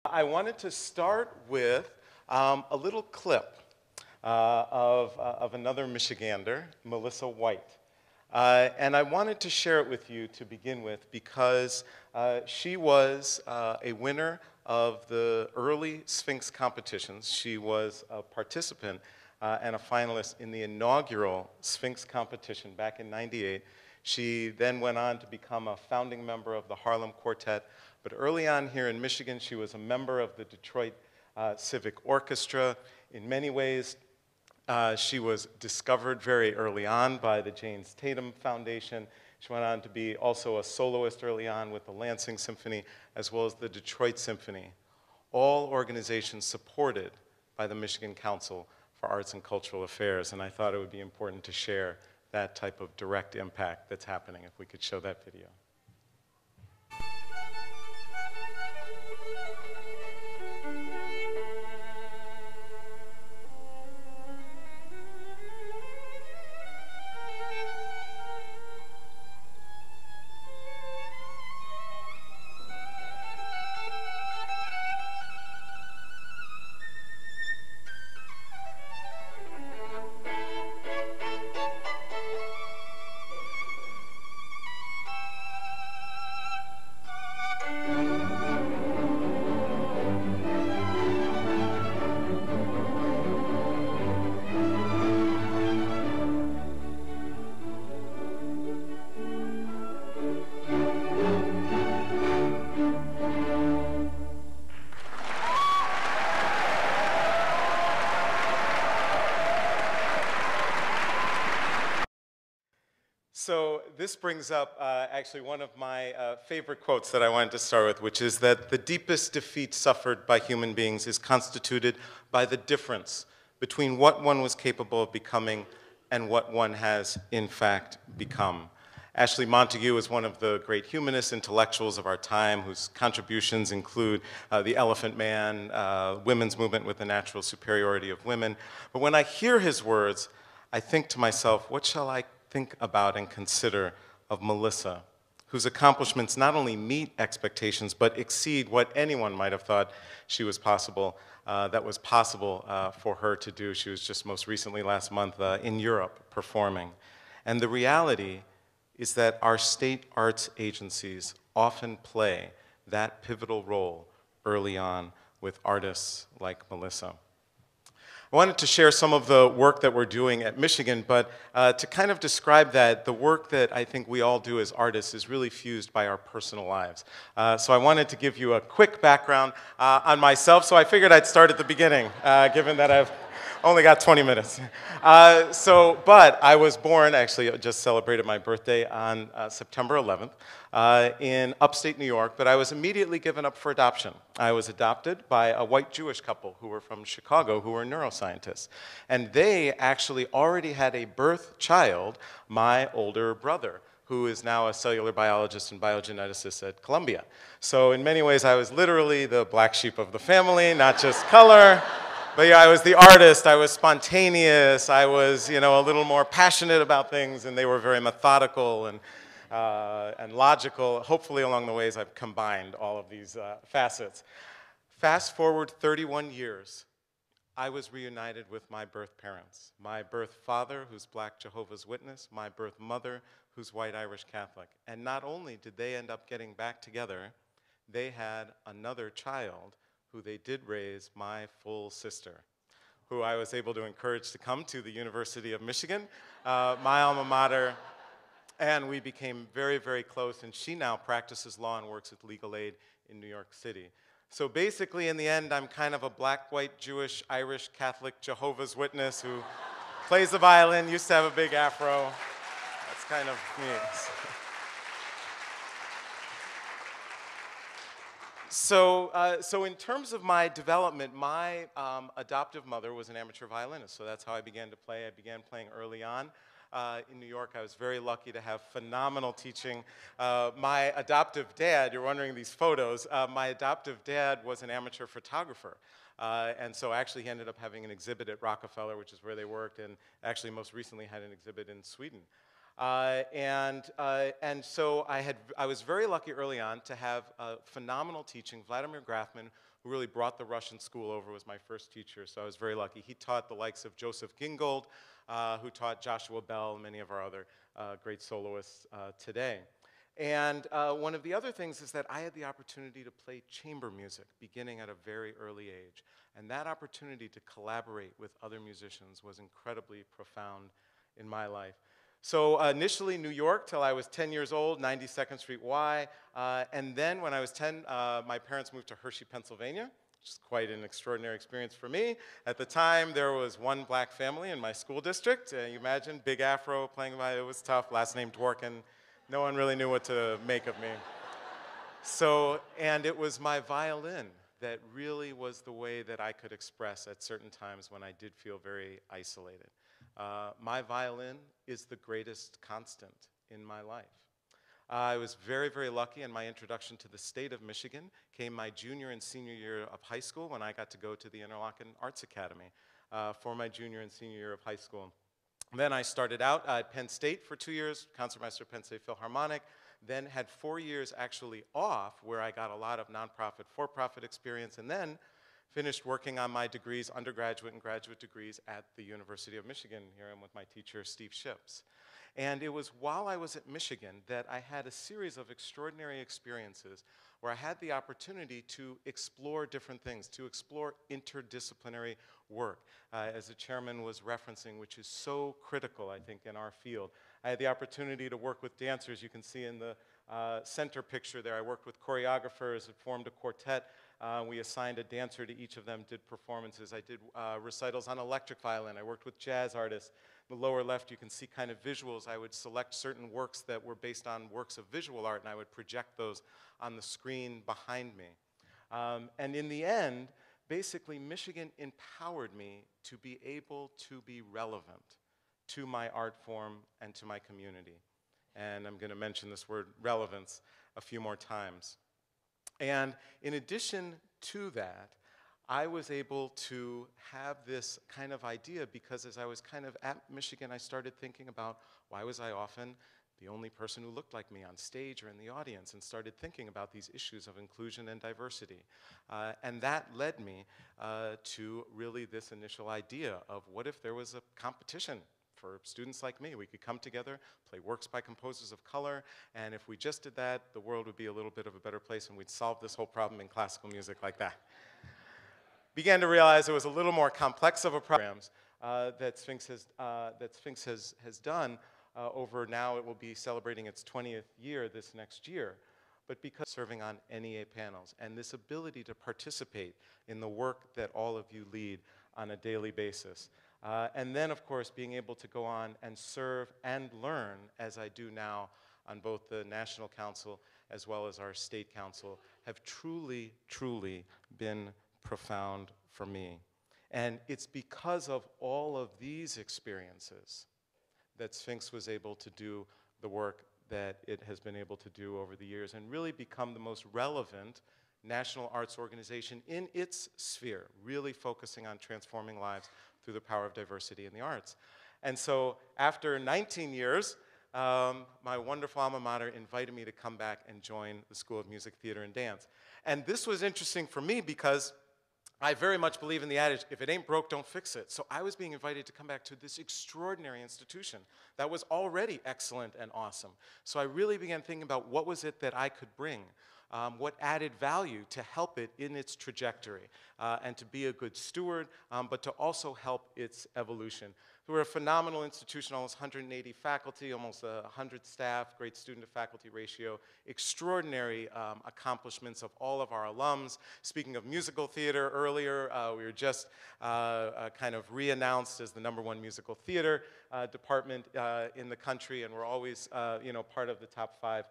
I wanted to start with a little clip of another Michigander, Melissa White. And I wanted to share it with you to begin with because she was a winner of the early Sphinx competitions. She was a participant and a finalist in the inaugural Sphinx competition back in '98. She then went on to become a founding member of the Harlem Quartet. But early on here in Michigan, she was a member of the Detroit Civic Orchestra. In many ways, she was discovered very early on by the James Tatum Foundation. She went on to be also a soloist early on with the Lansing Symphony, as well as the Detroit Symphony, all organizations supported by the Michigan Council for Arts and Cultural Affairs. And I thought it would be important to share that type of direct impact that's happening, if we could show that video. So this brings up actually one of my favorite quotes that I wanted to start with, which is that the deepest defeat suffered by human beings is constituted by the difference between what one was capable of becoming and what one has in fact become. Ashley Montagu is one of the great humanist intellectuals of our time whose contributions include the Elephant Man, women's movement with the natural superiority of women. But when I hear his words, I think to myself, what shall I think about and consider of Melissa, whose accomplishments not only meet expectations, but exceed what anyone might have thought that was possible for her to do. She was just most recently last month in Europe performing. And the reality is that our state arts agencies often play that pivotal role early on with artists like Melissa. I wanted to share some of the work that we're doing at Michigan, but to kind of describe that, the work that I think we all do as artists is really fused by our personal lives. So I wanted to give you a quick background on myself, so I figured I'd start at the beginning, given that I've only got 20 minutes. But I was born, actually, I just celebrated my birthday on September 11th in upstate New York, but I was immediately given up for adoption. I was adopted by a white Jewish couple who were from Chicago who were neuroscientists. And they actually already had a birth child, my older brother, who is now a cellular biologist and biogeneticist at Columbia. So in many ways, I was literally the black sheep of the family, not just color. But yeah, I was the artist, I was spontaneous, I was, a little more passionate about things, and they were very methodical and logical. Hopefully along the ways I've combined all of these facets. Fast forward 31 years, I was reunited with my birth parents. My birth father, who's Black Jehovah's Witness, my birth mother, who's white Irish Catholic. And not only did they end up getting back together, they had another child who they did raise, my full sister, who I was able to encourage to come to the University of Michigan, my alma mater, and we became very, very close, and she now practices law and works with Legal Aid in New York City. So basically, in the end, I'm kind of a black, white, Jewish, Irish, Catholic, Jehovah's Witness who plays the violin, used to have a big afro. That's kind of me. So in terms of my development, my adoptive mother was an amateur violinist, so that's how I began to play. I began playing early on. In New York, I was very lucky to have phenomenal teaching. My adoptive dad, you're wondering these photos, my adoptive dad was an amateur photographer. And so actually he ended up having an exhibit at Rockefeller, which is where they worked, and actually most recently had an exhibit in Sweden. And so I was very lucky early on to have phenomenal teaching. Vladimir Grafman, who really brought the Russian school over, was my first teacher, so I was very lucky. He taught the likes of Joseph Gingold, who taught Joshua Bell, and many of our other great soloists today. And one of the other things is that I had the opportunity to play chamber music beginning at a very early age. And that opportunity to collaborate with other musicians was incredibly profound in my life. So initially New York till I was 10 years old, 92nd Street Y. And then when I was 10, my parents moved to Hershey, Pennsylvania, which is quite an extraordinary experience for me. At the time, there was one black family in my school district. You imagine, big afro playing by, it was tough, last name Dworkin. No one really knew what to make of me. So, and it was my violin that really was the way that I could express at certain times when I did feel very isolated. My violin is the greatest constant in my life. I was very, very lucky, and my introduction to the state of Michigan came my junior and senior year of high school when I got to go to the Interlochen Arts Academy for my junior and senior year of high school. Then I started out at Penn State for 2 years, concertmaster at Penn State Philharmonic, then had 4 years actually off where I got a lot of nonprofit, for-profit experience, and then finished working on my degrees, undergraduate and graduate degrees at the University of Michigan. Here I'm with my teacher, Steve Ships. And it was while I was at Michigan that I had a series of extraordinary experiences where I had the opportunity to explore different things, to explore interdisciplinary work, as the chairman was referencing, which is so critical, I think, in our field. I had the opportunity to work with dancers. You can see in the center picture there, I worked with choreographers, formed a quartet. We assigned a dancer to each of them, did performances. I did recitals on electric violin. I worked with jazz artists. In the lower left, you can see kind of visuals. I would select certain works that were based on works of visual art, and I would project those on the screen behind me. And in the end, basically, Michigan empowered me to be able to be relevant to my art form and to my community. And I'm going to mention this word relevance a few more times. And in addition to that, I was able to have this kind of idea because as I was kind of at Michigan, I started thinking about why was I often the only person who looked like me on stage or in the audience, and started thinking about these issues of inclusion and diversity. And that led me to really this initial idea of what if there was a competition for students like me. We could come together, play works by composers of color, and if we just did that, the world would be a little bit of a better place and we'd solve this whole problem in classical music like that. Began to realize it was a little more complex of a program that Sphinx has done over now. It will be celebrating its 20th year this next year. But because serving on NEA panels and this ability to participate in the work that all of you lead on a daily basis. And then, of course, being able to go on and serve and learn, as I do now on both the National Council as well as our State Council, have truly, truly been profound for me. And it's because of all of these experiences that Sphinx was able to do the work that it has been able to do over the years and really become the most relevant national arts organization in its sphere, really focusing on transforming lives through the power of diversity in the arts. And so after 19 years, my wonderful alma mater invited me to come back and join the School of Music, Theater, and Dance. And this was interesting for me because I very much believe in the adage, if it ain't broke, don't fix it. So I was being invited to come back to this extraordinary institution that was already excellent and awesome. So I really began thinking about what was it that I could bring, what added value to help it in its trajectory, and to be a good steward, but to also help its evolution. We're a phenomenal institution, almost 180 faculty, almost 100 staff, great student to faculty ratio, extraordinary accomplishments of all of our alums. Speaking of musical theater earlier, we were just kind of re-announced as the #1 musical theater department in the country, and we're always part of the top 5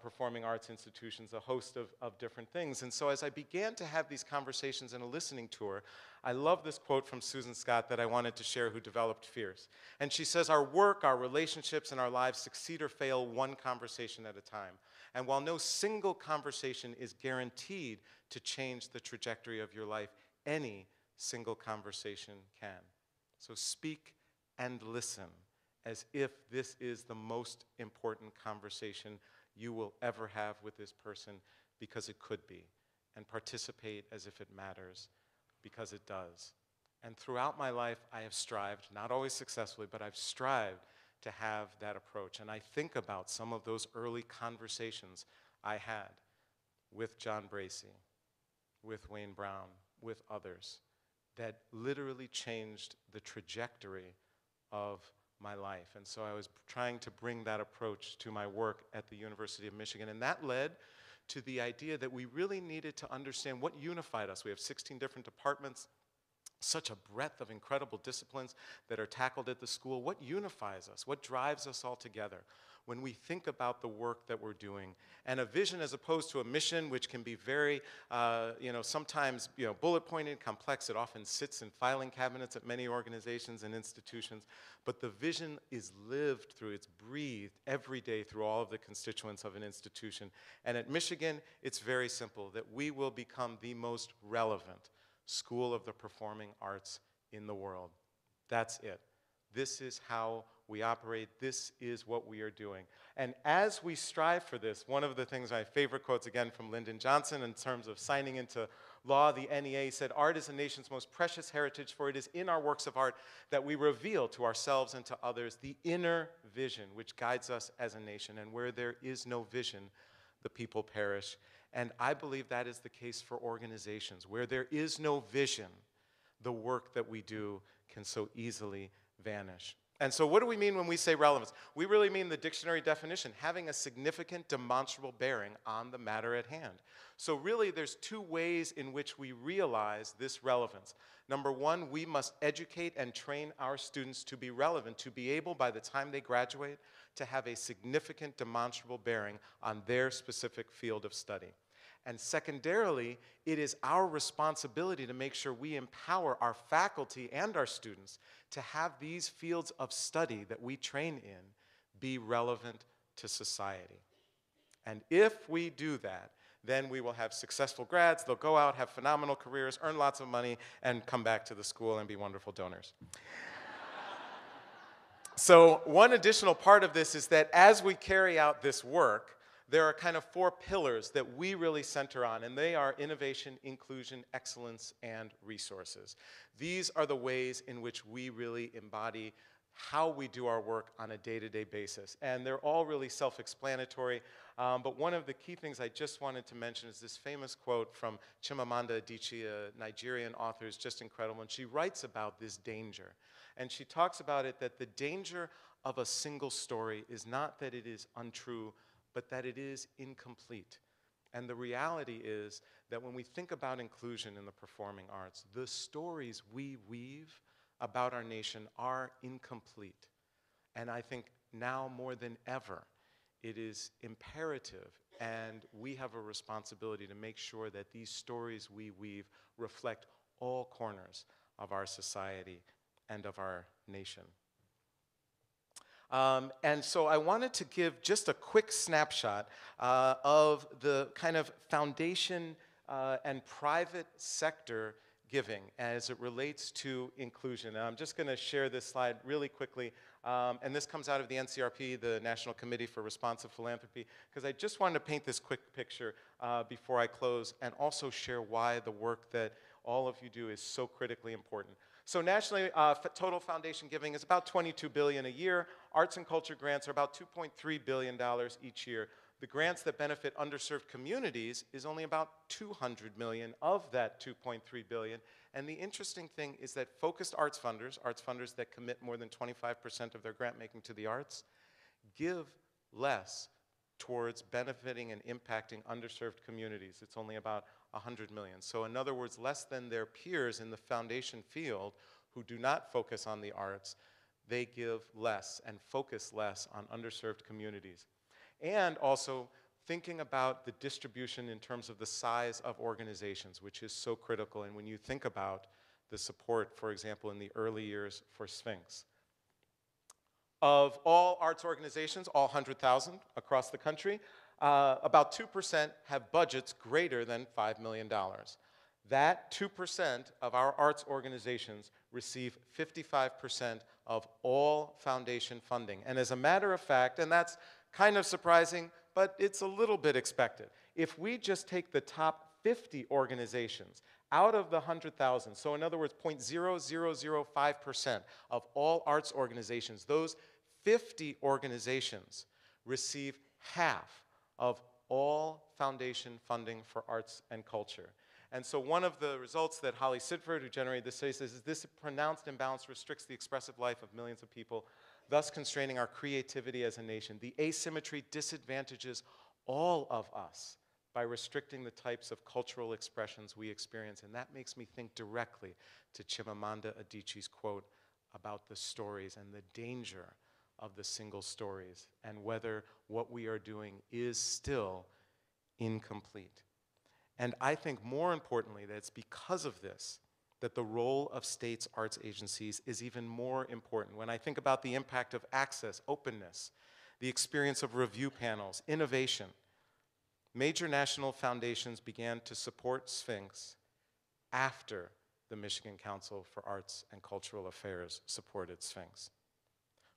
performing arts institutions, a host of different things. And so as I began to have these conversations in a listening tour, I love this quote from Susan Scott that I wanted to share, who developed Fierce. And she says, our work, our relationships, and our lives succeed or fail one conversation at a time. And while no single conversation is guaranteed to change the trajectory of your life, any single conversation can. So speak and listen as if this is the most important conversation you will ever have with this person, because it could be. and participate as if it matters, because it does. And throughout my life, I have strived, not always successfully, but I've strived to have that approach. And I think about some of those early conversations I had with John Bracey, with Wayne Brown, with others, that literally changed the trajectory of my life. And so I was trying to bring that approach to my work at the University of Michigan. And that led to the idea that we really needed to understand what unified us. We have 16 different departments, such a breadth of incredible disciplines that are tackled at the school. What unifies us? What drives us all together when we think about the work that we're doing? And a vision as opposed to a mission, which can be very, sometimes bullet pointed, complex. It often sits in filing cabinets at many organizations and institutions. But the vision is lived through, it's breathed every day through all of the constituents of an institution. And at Michigan, it's very simple, that we will become the most relevant School of the Performing Arts in the world. That's it. This is how we operate. This is what we are doing. And as we strive for this, one of the things, my favorite quotes again from Lyndon Johnson in terms of signing into law, the NEA said, "Art is a nation's most precious heritage, for it is in our works of art that we reveal to ourselves and to others the inner vision which guides us as a nation. And where there is no vision, the people perish." And I believe that is the case for organizations. Where there is no vision, the work that we do can so easily vanish. And so what do we mean when we say relevance? We really mean the dictionary definition, having a significant demonstrable bearing on the matter at hand. So really there's two ways in which we realize this relevance. Number one, we must educate and train our students to be relevant, to be able, by the time they graduate, to have a significant demonstrable bearing on their specific field of study. And secondarily, it is our responsibility to make sure we empower our faculty and our students to have these fields of study that we train in be relevant to society. And if we do that, then we will have successful grads, they'll go out, have phenomenal careers, earn lots of money, and come back to the school and be wonderful donors. So one additional part of this is that as we carry out this work, there are kind of four pillars that we really center on, and they are innovation, inclusion, excellence, and resources. These are the ways in which we really embody how we do our work on a day-to-day basis. And they're all really self-explanatory, but one of the key things I just wanted to mention is this famous quote from Chimamanda Adichie, a Nigerian author who's just incredible, and she writes about this danger. And she talks about it that the danger of a single story is not that it is untrue, but that it is incomplete. And the reality is that when we think about inclusion in the performing arts, the stories we weave about our nation are incomplete. And I think now more than ever, it is imperative, and we have a responsibility to make sure that these stories we weave reflect all corners of our society and of our nation. And so I wanted to give just a quick snapshot of the kind of foundation and private sector giving as it relates to inclusion. And I'm just going to share this slide really quickly. And this comes out of the NCRP, the National Committee for Responsive Philanthropy, because I just wanted to paint this quick picture before I close and also share why the work that all of you do is so critically important. So nationally, total foundation giving is about $22 billion a year. Arts and culture grants are about $2.3 billion each year. The grants that benefit underserved communities is only about $200 million of that $2.3 billion. And the interesting thing is that focused arts funders that commit more than 25% of their grant making to the arts, give less towards benefiting and impacting underserved communities. It's only about $100 million. So in other words, less than their peers in the foundation field who do not focus on the arts, they give less and focus less on underserved communities. And also thinking about the distribution in terms of the size of organizations, which is so critical. And when you think about the support, for example, in the early years for Sphinx. Of all arts organizations, all 100,000 across the country, about 2% have budgets greater than $5 million. That 2% of our arts organizations receive 55% of all foundation funding. And as a matter of fact, and that's kind of surprising, but it's a little bit expected. If we just take the top 50 organizations out of the 100,000. So in other words, 0.0005% of all arts organizations, those 50 organizations receive half of all foundation funding for arts and culture. And so one of the results that Holly Sidford, who generated this study, says is this pronounced imbalance restricts the expressive life of millions of people, thus constraining our creativity as a nation. The asymmetry disadvantages all of us by restricting the types of cultural expressions we experience. And that makes me think directly to Chimamanda Adichie's quote about the stories and the danger of the single stories and whether what we are doing is still incomplete. And I think more importantly that it's because of this that the role of states' arts agencies is even more important. When I think about the impact of access, openness, the experience of review panels, innovation, major national foundations began to support Sphinx after the Michigan Council for Arts and Cultural Affairs supported Sphinx.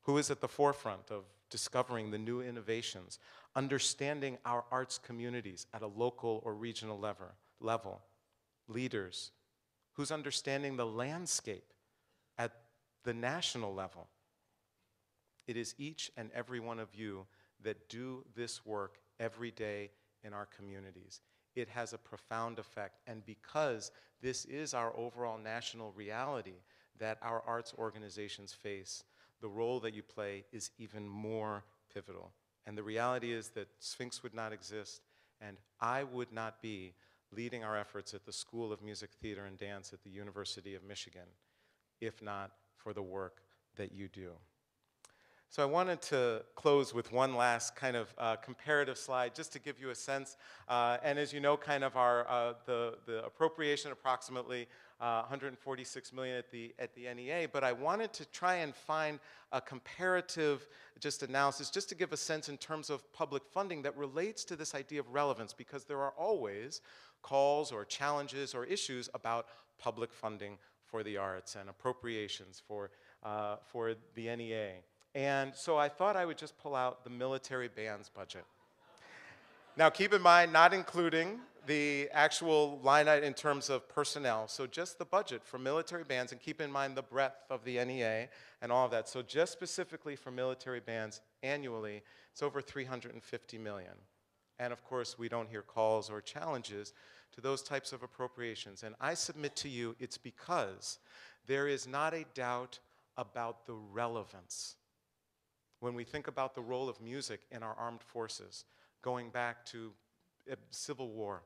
Who is at the forefront of discovering the new innovations, understanding our arts communities at a local or regional level? Leaders. Who's understanding the landscape at the national level? It is each and every one of you that do this work every day in our communities. It has a profound effect, and because this is our overall national reality that our arts organizations face, the role that you play is even more pivotal. And the reality is that Sphinx would not exist, and I would not be leading our efforts at the School of Music, Theater, and Dance at the University of Michigan, if not for the work that you do. So I wanted to close with one last kind of comparative slide just to give you a sense. And as you know, kind of the appropriation approximately 146 million at the NEA, but I wanted to try and find a comparative just analysis just to give a sense in terms of public funding that relates to this idea of relevance, because there are always calls or challenges or issues about public funding for the arts and appropriations for the NEA. And so I thought I would just pull out the military band's budget. Now keep in mind, not including the actual line item in terms of personnel, so just the budget for military bands, and keep in mind the breadth of the NEA and all of that. So just specifically for military bands annually, it's over 350 million. And of course, we don't hear calls or challenges to those types of appropriations. And I submit to you, it's because there is not a doubt about the relevance. When we think about the role of music in our armed forces, going back to Civil War,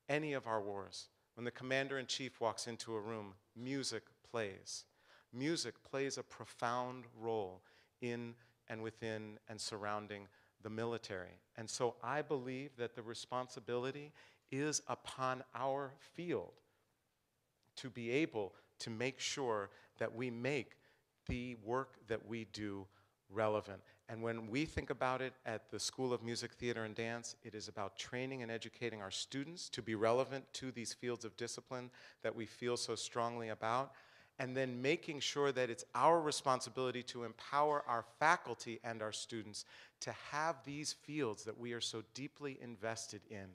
any of our wars, when the commander-in-chief walks into a room, music plays. Music plays a profound role in and within and surrounding the military. And so I believe that the responsibility is upon our field to be able to make sure that we make the work that we do relevant. And when we think about it at the School of Music, Theater, and Dance, it is about training and educating our students to be relevant to these fields of discipline that we feel so strongly about, and then making sure that it's our responsibility to empower our faculty and our students to have these fields that we are so deeply invested in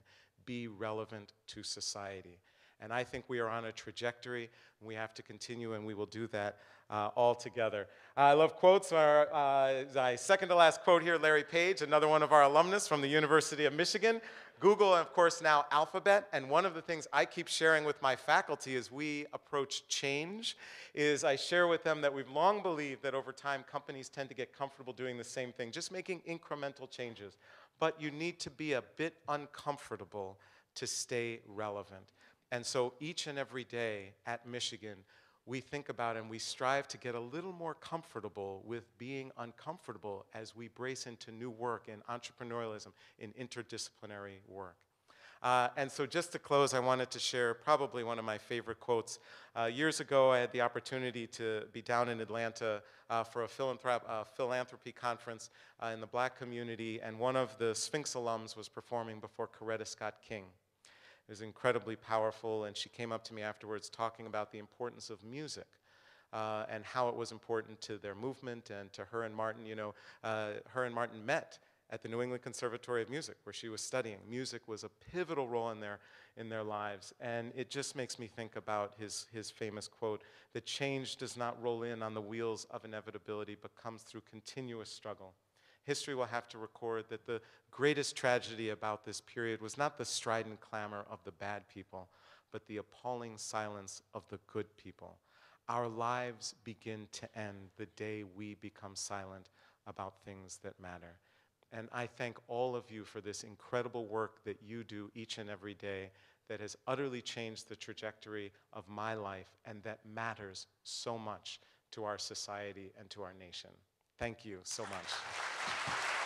be relevant to society. And I think we are on a trajectory, and we have to continue, and we will do that all together. I love quotes. My second to last quote here, Larry Page, another one of our alumnus from the University of Michigan. Google, and of course now Alphabet, and one of the things I keep sharing with my faculty as we approach change is I share with them that we've long believed that over time companies tend to get comfortable doing the same thing, just making incremental changes. But you need to be a bit uncomfortable to stay relevant. And so each and every day at Michigan, we think about and we strive to get a little more comfortable with being uncomfortable as we brace into new work in entrepreneurialism, in interdisciplinary work. And so just to close, I wanted to share probably one of my favorite quotes. Years ago, I had the opportunity to be down in Atlanta for a philanthropy conference in the Black community, and one of the Sphinx alums was performing before Coretta Scott King. It was incredibly powerful, and she came up to me afterwards talking about the importance of music and how it was important to their movement and to her and Martin. You know, her and Martin met at the New England Conservatory of Music, where she was studying. Music was a pivotal role in their lives. And it just makes me think about his famous quote, that change does not roll in on the wheels of inevitability, but comes through continuous struggle. History will have to record that the greatest tragedy about this period was not the strident clamor of the bad people, but the appalling silence of the good people. Our lives begin to end the day we become silent about things that matter. And I thank all of you for this incredible work that you do each and every day that has utterly changed the trajectory of my life and that matters so much to our society and to our nation. Thank you so much.